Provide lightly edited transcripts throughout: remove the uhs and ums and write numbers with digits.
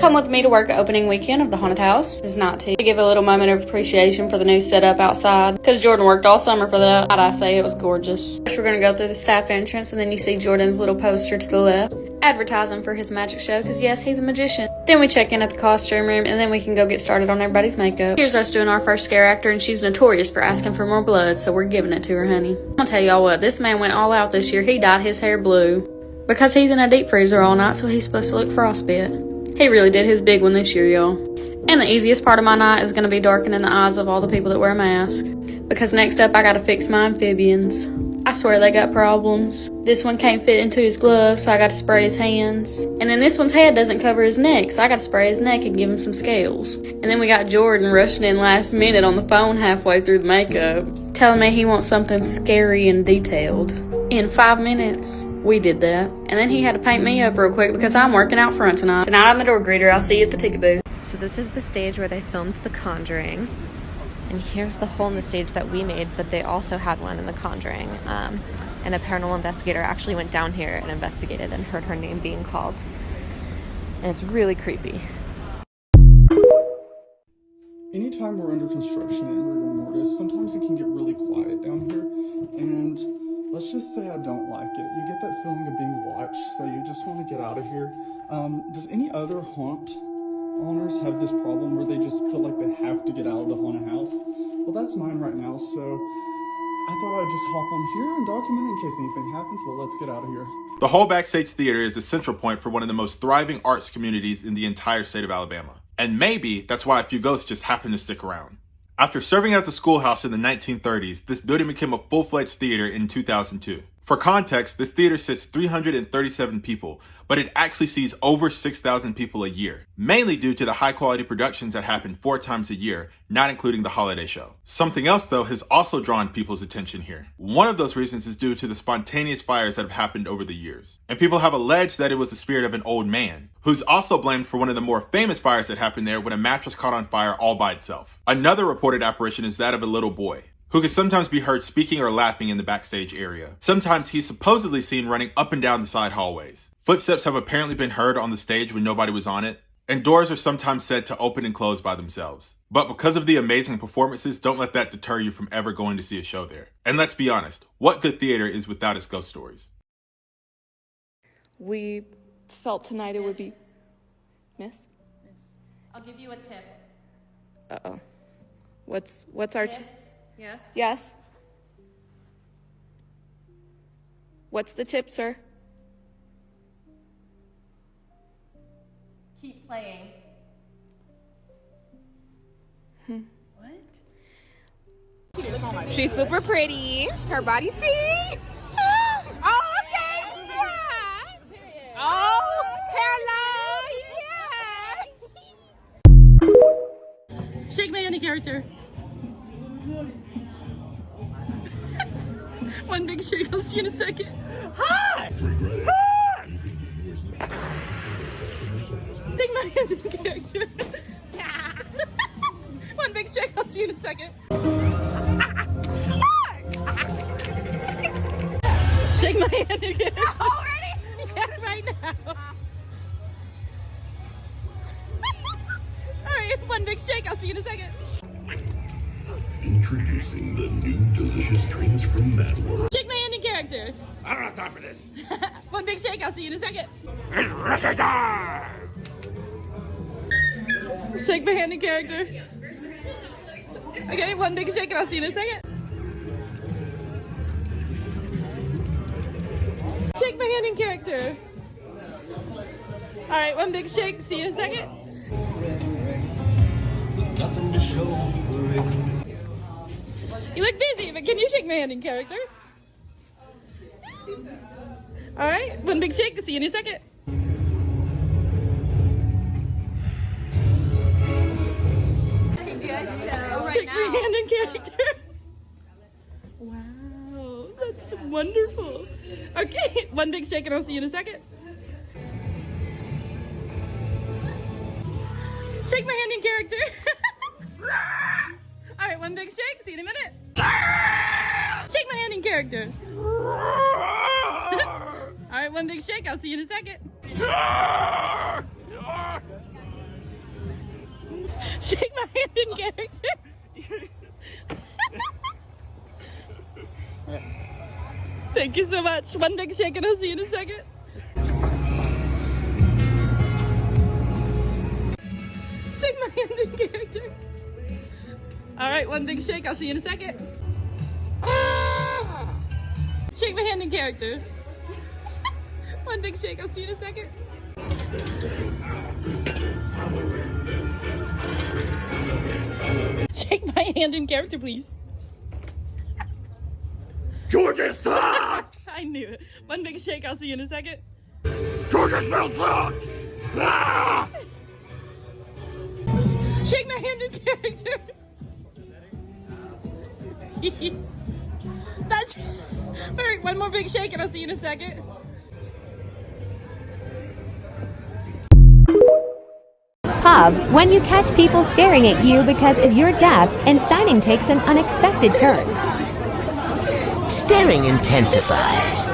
Come with me to work opening weekend of the haunted house. Is not to give a little moment of appreciation for the new setup outside, because Jordan worked all summer for that. Might I say, it was gorgeous. First, we're going to go through the staff entrance, and then you see Jordan's little poster to the left, advertising for his magic show, because yes, he's a magician. Then we check in at the costume room, and then we can go get started on everybody's makeup. Here's us doing our first scare actor, and she's notorious for asking for more blood, so we're giving it to her, honey. I'll tell y'all what, this man went all out this year. He dyed his hair blue, because he's in a deep freezer all night, so he's supposed to look frostbit. He really did his big one this year, y'all. And the easiest part of my night is going to be darkening the eyes of all the people that wear a mask. Because next up, I got to fix my amphibians. I swear they got problems. This one can't fit into his glove, so I got to spray his hands. And then this one's head doesn't cover his neck, so I got to spray his neck and give him some scales. And then we got Jordan rushing in last minute on the phone halfway through the makeup, telling me he wants something scary and detailed. In 5 minutes, we did that. And then he had to paint me up real quick because I'm working out front tonight. Tonight I'm the door greeter. I'll see you at the ticket booth. So this is the stage where they filmed The Conjuring. And here's the hole in the stage that we made, but they also had one in The Conjuring. And a paranormal investigator actually went down here and investigated and heard her name being called. And it's really creepy. Anytime we're under construction in rigor mortis, sometimes it can get really quiet down here. And let's just say I don't like it. You get that feeling of being watched, so you just want to get out of here. Does any other haunt owners have this problem where they just feel like they have to get out of the haunted house? Well, that's mine right now, so I thought I'd just hop on here and document it in case anything happens. Well, let's get out of here. The whole Backstage Theater is a central point for one of the most thriving arts communities in the entire state of Alabama. And maybe that's why a few ghosts just happen to stick around. After serving as a schoolhouse in the 1930s, this building became a full-fledged theater in 2002. For context, this theater sits 337 people, but it actually sees over 6,000 people a year, mainly due to the high-quality productions that happen 4 times a year, not including the holiday show. Something else, though, has also drawn people's attention here. One of those reasons is due to the spontaneous fires that have happened over the years. And people have alleged that it was the spirit of an old man, who's also blamed for one of the more famous fires that happened there when a mattress caught on fire all by itself. Another reported apparition is that of a little boy, who can sometimes be heard speaking or laughing in the backstage area. Sometimes he's supposedly seen running up and down the side hallways. Footsteps have apparently been heard on the stage when nobody was on it, and doors are sometimes said to open and close by themselves. But because of the amazing performances, don't let that deter you from ever going to see a show there. And let's be honest, what good theater is without its ghost stories? We felt tonight it would be... Miss? I'll give you a tip. Uh-oh. What's our... Yes? Yes? What's the tip, sir? Keep playing. What? She's super pretty. Her body tea. Oh, okay. Yeah. Oh, hello. Yeah. Shake my any character. One big shake, I'll see you in a second. Hi. Take my hand in character. One big shake, I'll see you in a second. Shake my hand in character. Already? Yeah, right now. Alright, one big shake, I'll see you in a second. Introducing the new delicious drinks from Mad World. Shake my hand in character. I don't have time for this. One big shake, I'll see you in a second. It's recipe time! Shake my hand in character. Okay, one big shake and I'll see you in a second. Shake my hand in character. Alright, one big shake, see you in a second. Nothing to show for it. You look busy, but can you shake my hand in character? Alright, one big shake, see you in a second. Shake my hand in character. Wow, that's wonderful. Okay, one big shake and I'll see you in a second. Shake my hand in character. Alright, one big shake, see you in a minute. Shake my hand in character. Alright, one big shake, I'll see you in a second. Shake my hand in character. Thank you so much. One big shake and I'll see you in a second. Shake my hand in character. All right, one big shake. I'll see you in a second. Shake my hand in character. One big shake. I'll see you in a second. Shake my hand in character, please. Georgia sucks! I knew it. One big shake. I'll see you in a second. Georgia still sucks! Ah! Shake my hand in character. That's perfect. One more big shake and I'll see you in a second. Pub, when you catch people staring at you because of your death and signing takes an unexpected turn. Staring intensifies.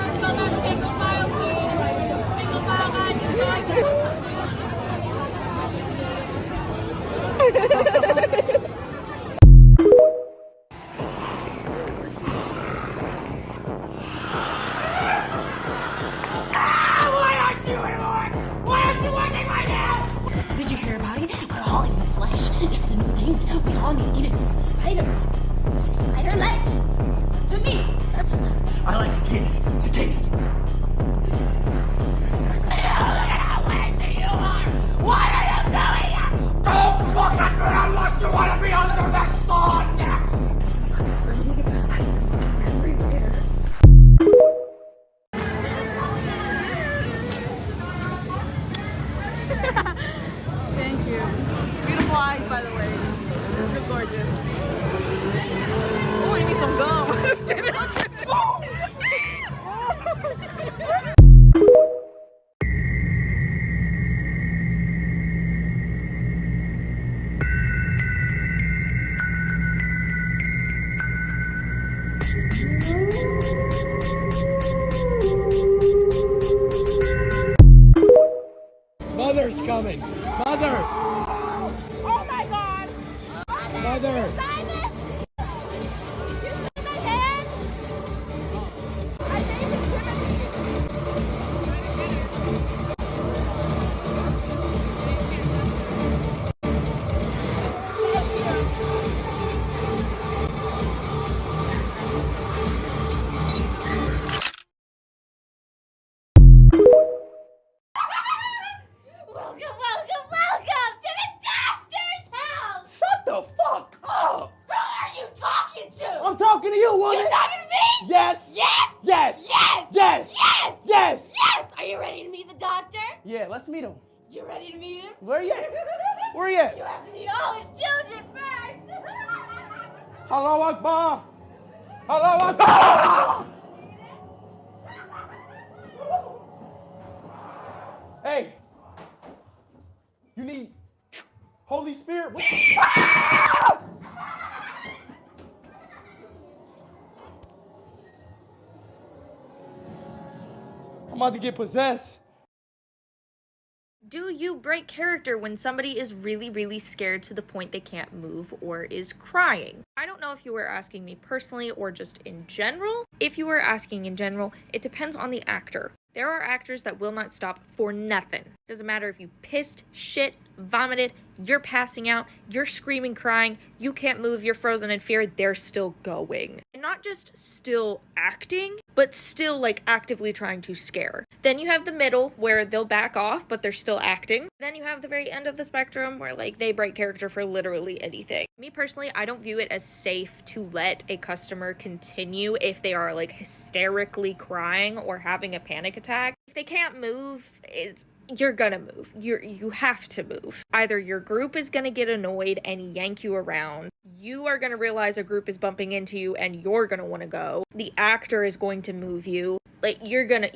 Did you hear about it? We're all eating flesh. It's the new thing. We all need to eat it since the spiders. Spider legs. To me. I like cicadas. Cicadas. What are you doing? Don't look at me unless you want to be under the sun! Smells for me. I look everywhere. Thank you. Beautiful eyes, by the way. You're gorgeous. Oh, you need some gum. Just kidding. Mother's coming! Mother! Oh my god! Mother! Simon! You see my hand? I think it's Welcome to the doctor's house! Shut the fuck up! Who are you talking to? I'm talking to you, woman! You're talking to me? Yes! Yes! Yes! Yes! Yes! Yes! Yes! Yes! Are you ready to meet the doctor? Yeah, let's meet him. You ready to meet him? Where you at? Where you at? You have to meet all his children first! Hello, Akbar! Hello, Akbar! Hey! You need Holy Spirit? I'm about to get possessed. Do you break character when somebody is really, really scared to the point they can't move or is crying? I don't know if you were asking me personally or just in general. If you were asking in general, it depends on the actor. There are actors that will not stop for nothing. Doesn't matter if you pissed, shit, vomited, you're passing out, you're screaming, crying, you can't move, you're frozen in fear, they're still going. And not just still acting, but still like actively trying to scare. Then you have the middle where they'll back off, but they're still acting. Then you have the very end of the spectrum where like they break character for literally anything. Me personally, I don't view it as safe to let a customer continue if they are like hysterically crying or having a panic attack. If they can't move, you're gonna move. You have to move. Either your group is gonna get annoyed and yank you around, you are gonna realize a group is bumping into you and you're gonna want to go. The actor is going to move you. Like you're gonna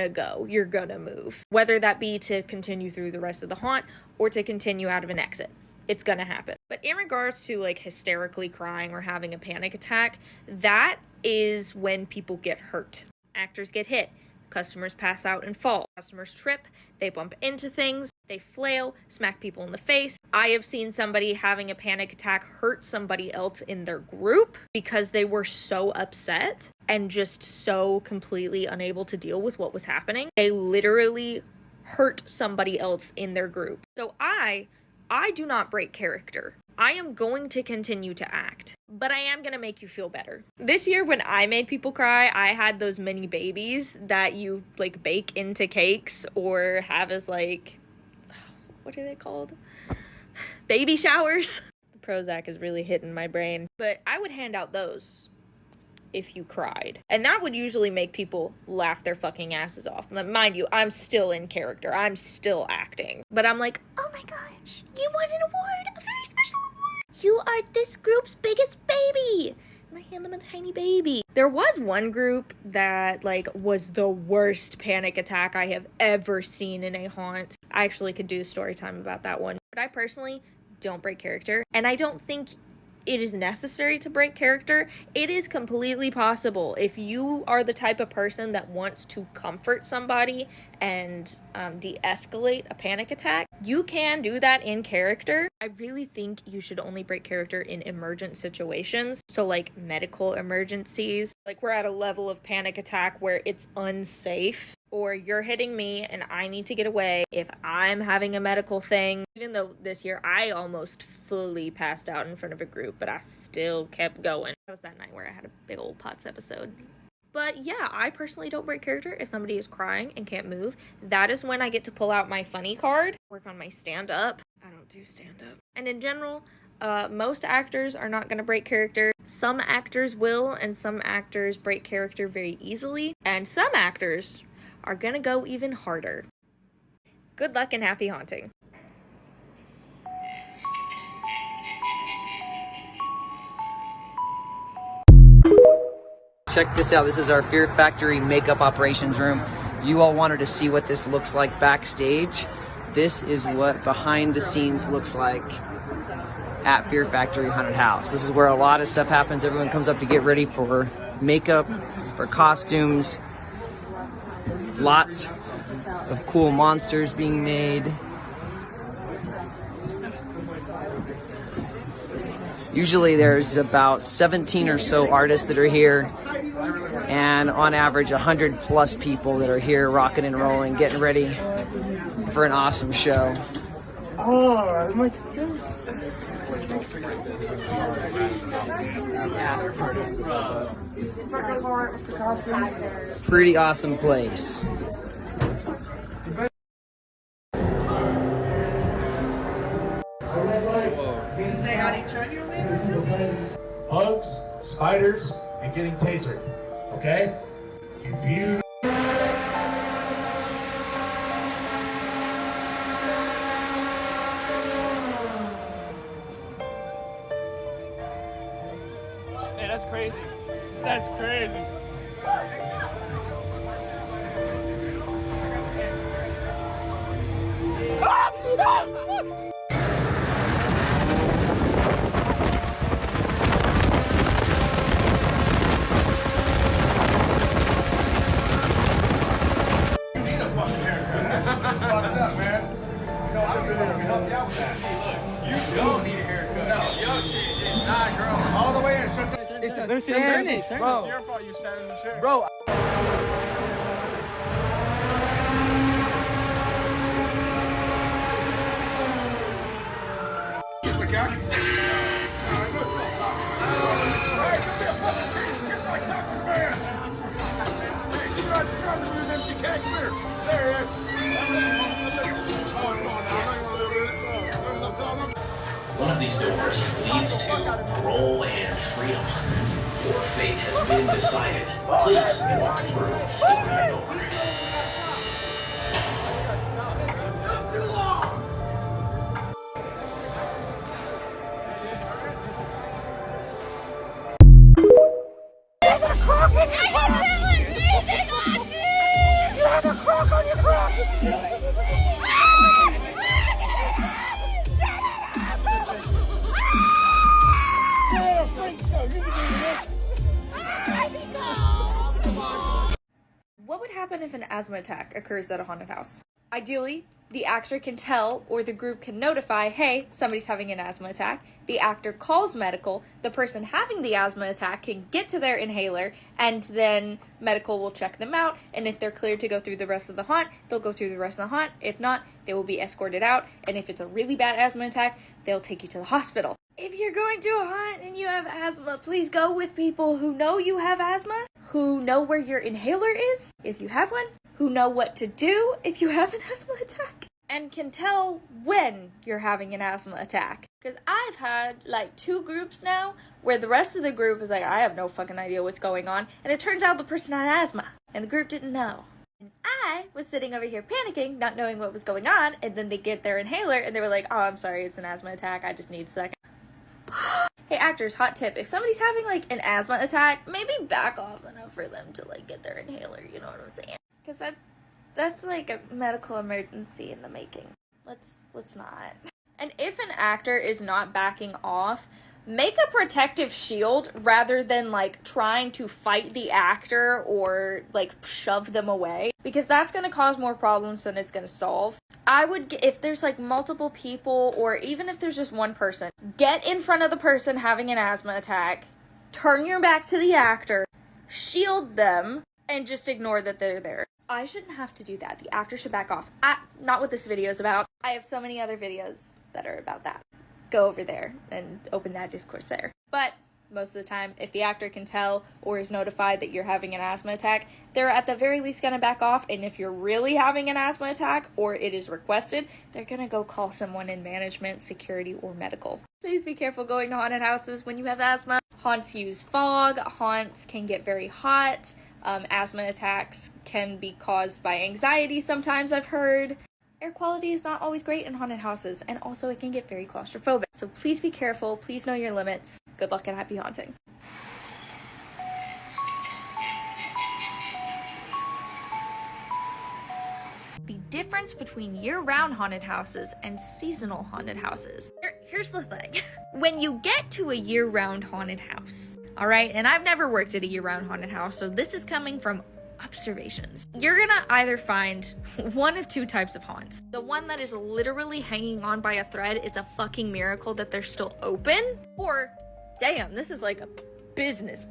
go. You're gonna move. Whether that be to continue through the rest of the haunt or to continue out of an exit. It's gonna happen. But in regards to like hysterically crying or having a panic attack, that is when people get hurt. Actors get hit. Customers pass out and fall. Customers trip. They bump into things. They flail, smack people in the face. I have seen somebody having a panic attack hurt somebody else in their group because they were so upset and just so completely unable to deal with what was happening. They literally hurt somebody else in their group. So I do not break character. I am going to continue to act, but I am going to make you feel better. This year when I made people cry, I had those mini babies that you like bake into cakes or have as like, what are they called? Baby showers. The Prozac is really hitting my brain, but I would hand out those if you cried. And that would usually make people laugh their fucking asses off. Now, mind you, I'm still in character. I'm still acting. But I'm like, oh my gosh, you won an award, a very special award. You are this group's biggest baby. And I hand them a tiny baby. There was one group that like was the worst panic attack I have ever seen in a haunt. I actually could do a story time about that one. But I personally don't break character. And I don't think it is necessary to break character. It is completely possible if you are the type of person that wants to comfort somebody and de-escalate a panic attack, you can do that in character. I really think you should only break character in emergent situations. So like medical emergencies, like we're at a level of panic attack where it's unsafe, or you're hitting me and I need to get away. If I'm having a medical thing, even though this year I almost fully passed out in front of a group, but I still kept going. That was that night where I had a big old POTS episode. But yeah, I personally don't break character if somebody is crying and can't move. That is when I get to pull out my funny card, work on my stand-up. I don't do stand-up. And in general, most actors are not going to break character. Some actors will, and some actors break character very easily. And some actors are gonna go even harder. Good luck and happy haunting. Check this out. This is our Fear Factory makeup operations room. You all wanted to see what this looks like backstage. This is what behind the scenes looks like at Fear Factory Haunted House. This is where a lot of stuff happens. Everyone comes up to get ready for makeup, for costumes. Lots of cool monsters being made. Usually there's about 17 or so artists that are here, and on average 100 plus people that are here rocking and rolling, getting ready for an awesome show. Oh my goodness. Pretty awesome place. Bugs, spiders, and getting tasered. Okay? You Hey, that's crazy. That's crazy. all the way in. Shut the. Let me see. It's your fault you sat in the chair. Bro. One of these doors leads to parole and freedom. Your fate has been decided. Please walk through the green door. You have a crock on your crock! What would happen if an asthma attack occurs at a haunted house? Ideally, the actor can tell or the group can notify, hey, somebody's having an asthma attack. The actor calls medical. The person having the asthma attack can get to their inhaler, and then medical will check them out. And if they're cleared to go through the rest of the haunt, they'll go through the rest of the haunt. If not, they will be escorted out. And if it's a really bad asthma attack, they'll take you to the hospital. If you're going to a haunt and you have asthma, please go with people who know you have asthma, who know where your inhaler is, if you have one, who know what to do if you have an asthma attack, and can tell when you're having an asthma attack. Because I've had like 2 groups now where the rest of the group is like, I have no fucking idea what's going on, and it turns out the person had asthma, and the group didn't know. And I was sitting over here panicking, not knowing what was going on, and then they get their inhaler, and they were like, oh, I'm sorry, it's an asthma attack, I just need a second. Hey actors, hot tip, if somebody's having like an asthma attack, maybe back off enough for them to like get their inhaler, you know what I'm saying? Because that's like a medical emergency in the making. Let's not. And if an actor is not backing off, make a protective shield rather than like trying to fight the actor or like shove them away, because that's going to cause more problems than it's going to solve. I would, if there's like multiple people, or even if there's just one person, get in front of the person having an asthma attack, turn your back to the actor, shield them, and just ignore that they're there. I shouldn't have to do that. The actor should back off. Not what this video is about. I have so many other videos that are about that. Go over there and open that discourse there. But most of the time, if the actor can tell or is notified that you're having an asthma attack, they're at the very least going to back off. And if you're really having an asthma attack or it is requested, they're going to go call someone in management, security, or medical. Please be careful going to haunted houses when you have asthma. Haunts use fog. Haunts can get very hot. Asthma attacks can be caused by anxiety sometimes, I've heard. Air quality is not always great in haunted houses, and also it can get very claustrophobic. So please be careful, please know your limits. Good luck and happy haunting. The difference between year-round haunted houses and seasonal haunted houses. Here's the thing. When you get to a year-round haunted house, all right, and I've never worked at a year-round haunted house, so this is coming from observations. You're gonna either find one of 2 types of haunts. The one that is literally hanging on by a thread, it's a fucking miracle that they're still open, or damn, this is like a business.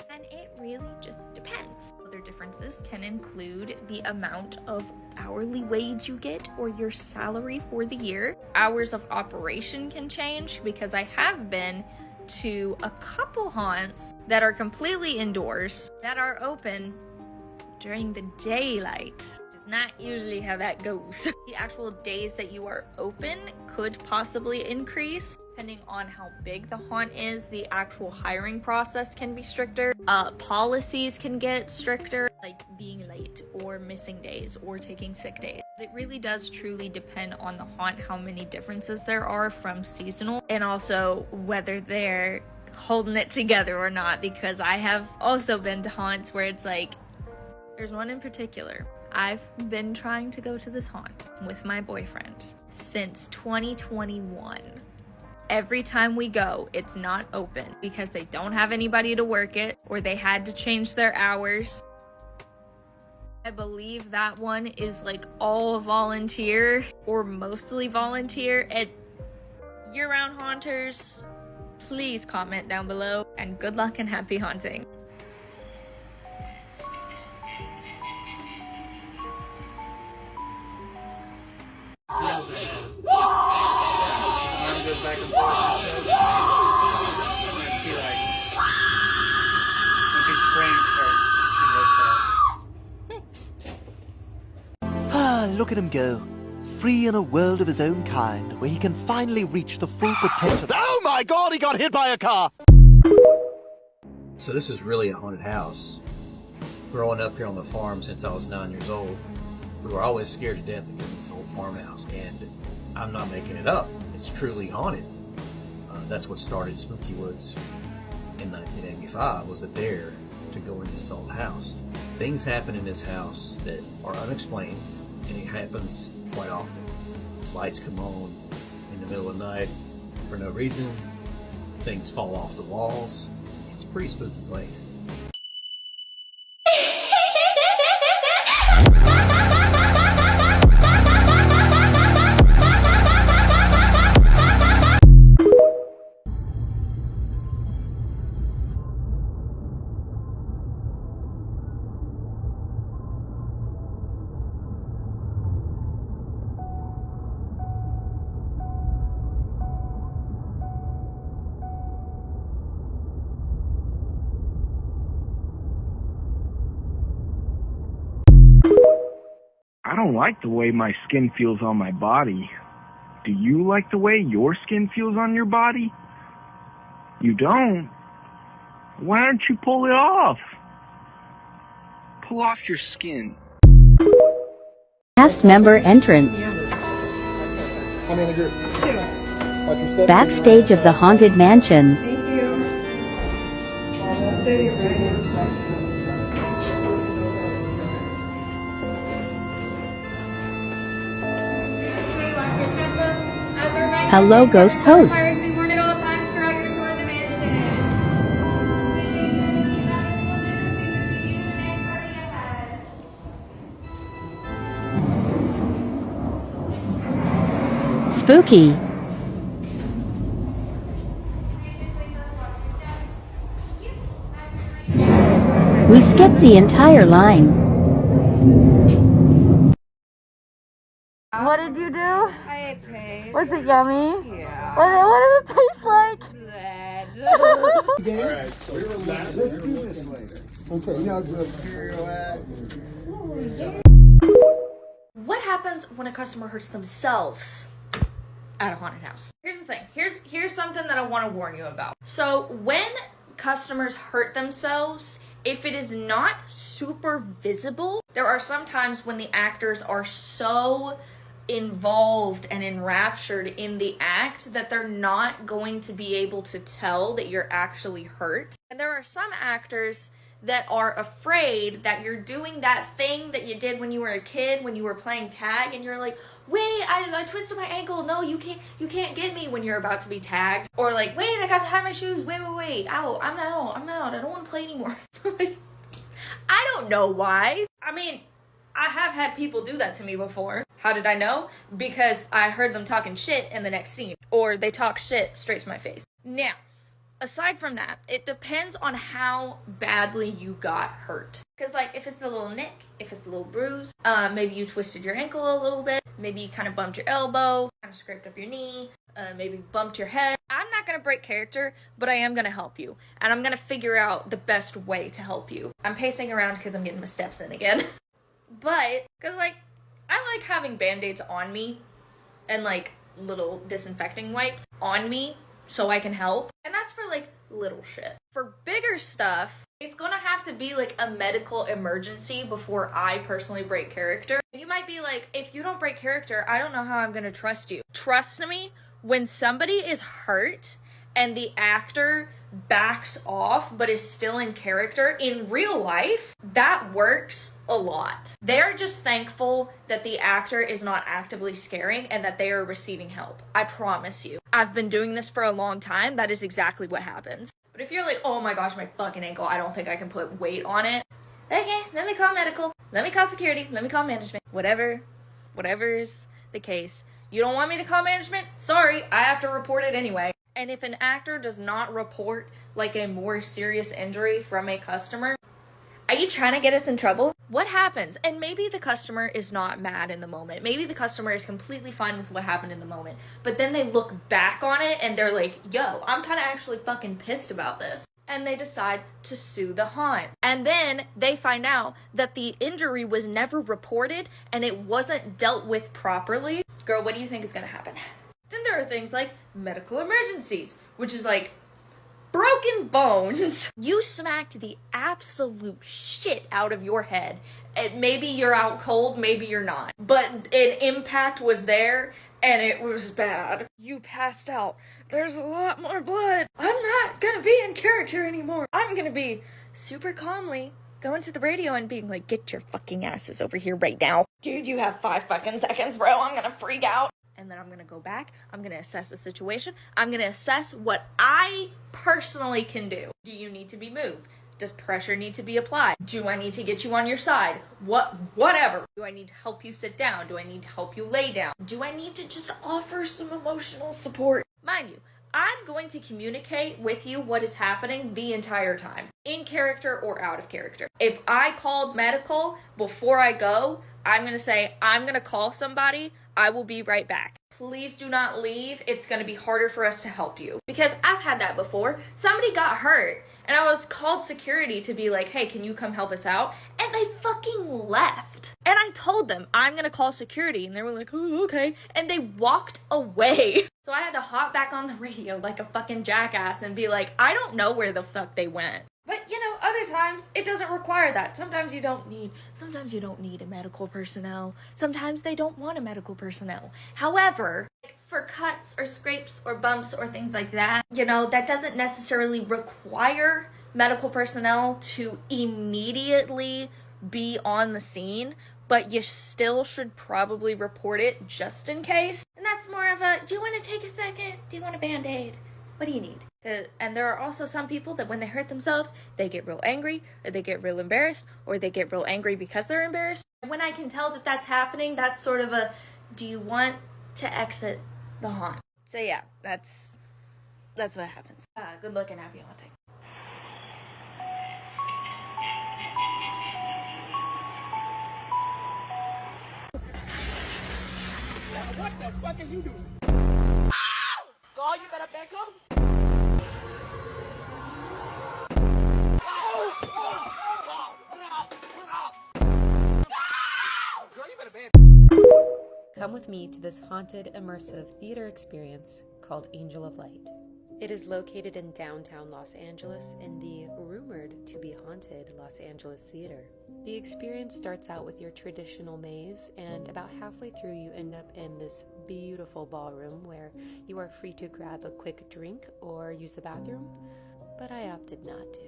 And it really just depends. Other differences can include the amount of hourly wage you get or your salary for the year. Hours of operation can change, because I have been to a couple haunts that are completely indoors that are open during the daylight. Does not usually how that goes. The actual days that you are open could possibly increase depending on how big the haunt is. The actual hiring process can be stricter. Policies can get stricter, like being late or missing days or taking sick days. It really does truly depend on the haunt how many differences there are from seasonal, and also whether they're holding it together or not, because I have also been to haunts where it's like, there's one in particular. I've been trying to go to this haunt with my boyfriend since 2021. Every time we go, it's not open because they don't have anybody to work it, or they had to change their hours. I believe that one is like all volunteer or mostly volunteer. At year-round haunters, please comment down below, and good luck and happy haunting. Back and forth. Look at him go. Free in a world of his own kind, where he can finally reach the full potential. Oh my god, he got hit by a car! So this is really a haunted house. Growing up here on the farm since I was 9 years old, we were always scared to death to go to this old farmhouse. And I'm not making it up. It's truly haunted. That's what started Spooky Woods in 1985, was a dare to go into this old house. Things happen in this house that are unexplained, and it happens quite often. Lights come on in the middle of the night for no reason. Things fall off the walls. It's a pretty spooky place. don't like the way my skin feels on my body. Do you like the way your skin feels on your body? You don't? Why don't you pull it off? Pull off your skin. Cast member entrance. Backstage of the Haunted Mansion. Hello, ghost host. Spooky. We skipped the entire line. What did you do? I ate pig. Was it yummy? Yeah. What did it taste like? Alright, so let's do this later. Okay, now What happens when a customer hurts themselves at a haunted house? Here's the thing. Here's something that I want to warn you about. So when customers hurt themselves, if it is not super visible, there are some times when the actors are so involved and enraptured in the act that they're not going to be able to tell that you're actually hurt. And there are some actors that are afraid that you're doing that thing that you did when you were a kid, when you were playing tag, and you're like, wait, I twisted my ankle. No, you can't get me when you're about to be tagged. Or like, wait, I got to tie my shoes. Wait. Ow, I'm out. I don't want to play anymore. Like, I don't know why. I mean, I have had people do that to me before. How did I know? Because I heard them talking shit in the next scene. Or they talk shit straight to my face. Now, aside from that, it depends on how badly you got hurt. Because, like, if it's a little nick, if it's a little bruise, maybe you twisted your ankle a little bit, maybe you kind of bumped your elbow, kind of scraped up your knee, maybe bumped your head. I'm not going to break character, but I am going to help you. And I'm going to figure out the best way to help you. I'm pacing around because I'm getting my steps in again. But, because, like, I like having Band-Aids on me and, like, little disinfecting wipes on me so I can help. And that's for, like, little shit. For bigger stuff, it's gonna have to be, like, a medical emergency before I personally break character. You might be like, if you don't break character, I don't know how I'm gonna trust you. Trust me, when somebody is hurt and the actor backs off but is still in character in real life, that works a lot. They're just thankful that the actor is not actively scaring and that they are receiving help. I promise you. I've been doing this for a long time. That is exactly what happens. But if you're like, oh my gosh, my fucking ankle, I don't think I can put weight on it. Okay, let me call medical. Let me call security. Let me call management. Whatever's the case. You don't want me to call management? Sorry, I have to report it anyway. And if an actor does not report like a more serious injury from a customer, are you trying to get us in trouble? What happens? And maybe the customer is not mad in the moment. Maybe the customer is completely fine with what happened in the moment. But then they look back on it and they're like, yo, I'm kind of actually fucking pissed about this. And they decide to sue the haunt. And then they find out that the injury was never reported and it wasn't dealt with properly. Girl, what do you think is going to happen? Then there are things like medical emergencies, which is like broken bones. You smacked the absolute shit out of your head. And maybe you're out cold, maybe you're not. But an impact was there and it was bad. You passed out. There's a lot more blood. I'm not gonna be in character anymore. I'm gonna be super calmly going to the radio and being like, get your fucking asses over here right now. Dude, you have 5 fucking seconds, bro. I'm gonna freak out. And then I'm gonna go back, I'm gonna assess the situation, I'm gonna assess what I personally can do. Do you need to be moved? Does pressure need to be applied? Do I need to get you on your side? Whatever. Do I need to help you sit down? Do I need to help you lay down? Do I need to just offer some emotional support? Mind you, I'm going to communicate with you what is happening the entire time, in character or out of character. If I called medical before I go, I'm gonna say, I'm gonna call somebody, I will be right back. Please do not leave. It's gonna be harder for us to help you. Because I've had that before. Somebody got hurt and I was called security to be like, hey, can you come help us out? And And they fucking left. And I told them, I'm gonna call security. And they were like, oh, okay. And they walked away. So I had to hop back on the radio like a fucking jackass and be like, I don't know where the fuck they went. But you know, other times it doesn't require that. Sometimes you don't need a medical personnel. Sometimes they don't want a medical personnel. However, for cuts or scrapes or bumps or things like that, you know, that doesn't necessarily require medical personnel to immediately be on the scene, but you still should probably report it just in case. And that's more of a, do you want to take a second? Do you want a Band-Aid? What do you need? And there are also some people that when they hurt themselves, they get real angry, or they get real embarrassed, or they get real angry because they're embarrassed. And when I can tell that that's happening, that's sort of a, do you want to exit the haunt? So yeah, that's what happens. Good luck and happy haunting. What the fuck is you doing? God, you better back up. Come with me to this haunted, immersive theater experience called Angel of Light. It is located in downtown Los Angeles in the rumored to be haunted Los Angeles Theater. The experience starts out with your traditional maze, and about halfway through you end up in this beautiful ballroom where you are free to grab a quick drink or use the bathroom, but I opted not to.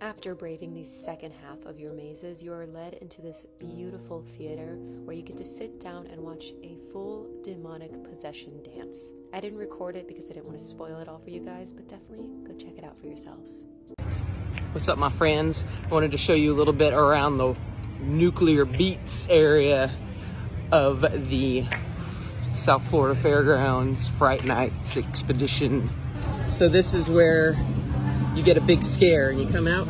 After braving the second half of your mazes, you are led into this beautiful theater where you get to sit down and watch a full demonic possession dance. I didn't record it because I didn't want to spoil it all for you guys, but definitely go check it out for yourselves. What's up, my friends? I wanted to show you a little bit around the Nuclear Beats area of the South Florida Fairgrounds Fright Nights Expedition. So this is where you get a big scare and you come out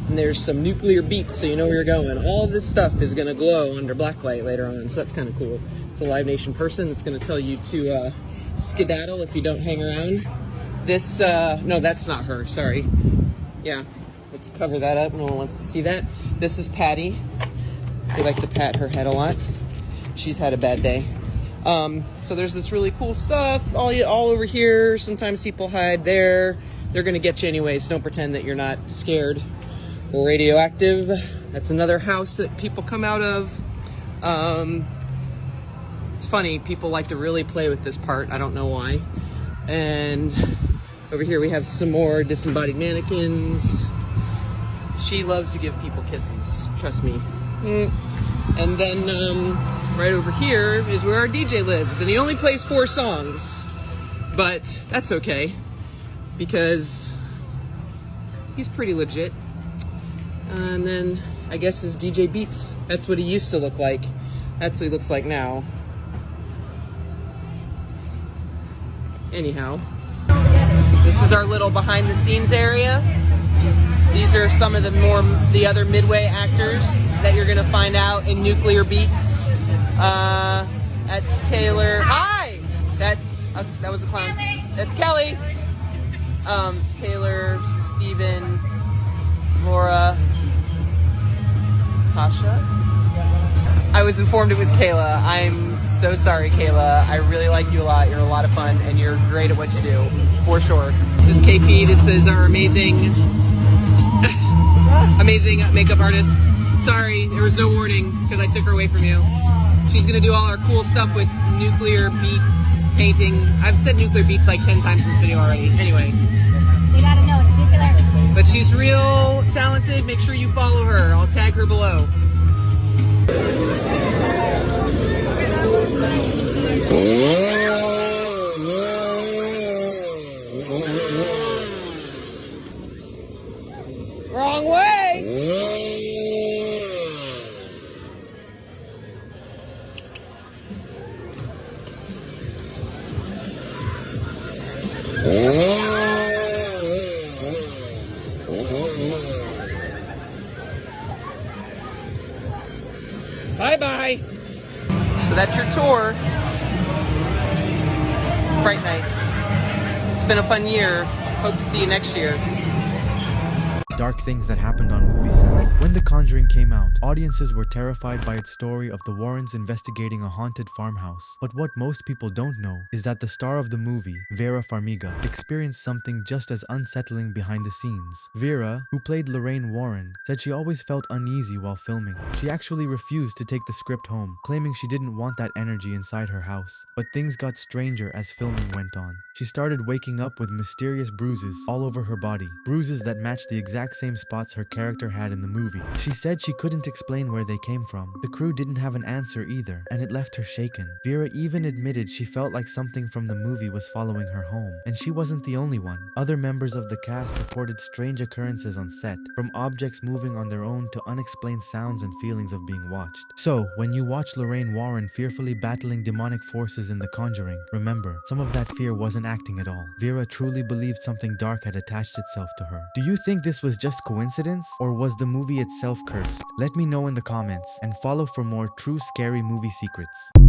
and there's some nuclear beats so you know where you're going. All this stuff is going to glow under blacklight later on, so that's kind of cool. It's a Live Nation person that's going to tell you to skedaddle if you don't hang around. This, no, that's not her, sorry. Yeah, let's cover that up, no one wants to see that. This is Patty. We like to pat her head a lot. She's had a bad day. So there's this really cool stuff all over here. Sometimes people hide there. They're gonna get you anyways. Don't pretend that you're not scared or radioactive. That's another house that people come out of. It's funny, people like to really play with this part. I don't know why. And over here we have some more disembodied mannequins. She loves to give people kisses, trust me. And then right over here is where our DJ lives, and he only plays 4 songs, but that's okay because he's pretty legit. And then I guess his DJ Beats, that's what he used to look like. That's what he looks like now. Anyhow, this is our little behind the scenes area. These are some of the other Midway actors that you're gonna find out in Nuclear Beats. That's Taylor. Hi! That was a clown. That's Kelly. Taylor, Steven, Laura, Tasha. I was informed it was Kayla. I'm so sorry, Kayla. I really like you a lot. You're a lot of fun, and you're great at what you do, for sure. This is KP. This is our amazing makeup artist. Sorry, there was no warning because I took her away from you. She's gonna do all our cool stuff with nuclear beat painting. I've said nuclear beats like 10 times in this video already. Anyway. You gotta know it's nuclear. But she's real talented. Make sure you follow her. I'll tag her below. Wrong way! Bye-bye! So that's your tour. Fright Nights. It's been a fun year. Hope to see you next year. dark things that happened on movie sets. When The Conjuring came out, audiences were terrified by its story of the Warrens investigating a haunted farmhouse. But what most people don't know is that the star of the movie, Vera Farmiga, experienced something just as unsettling behind the scenes. Vera, who played Lorraine Warren, said she always felt uneasy while filming. She actually refused to take the script home, claiming she didn't want that energy inside her house. But things got stranger as filming went on. She started waking up with mysterious bruises all over her body, bruises that matched the exact same spots her character had in the movie. She said she couldn't explain where they came from. The crew didn't have an answer either, and it left her shaken. Vera even admitted she felt like something from the movie was following her home, and she wasn't the only one. Other members of the cast reported strange occurrences on set, from objects moving on their own to unexplained sounds and feelings of being watched. So, when you watch Lorraine Warren fearfully battling demonic forces in The Conjuring, remember, some of that fear wasn't acting at all. Vera truly believed something dark had attached itself to her. Do you think this was just coincidence, or was the movie itself cursed? Let me know in the comments, and follow for more true scary movie secrets.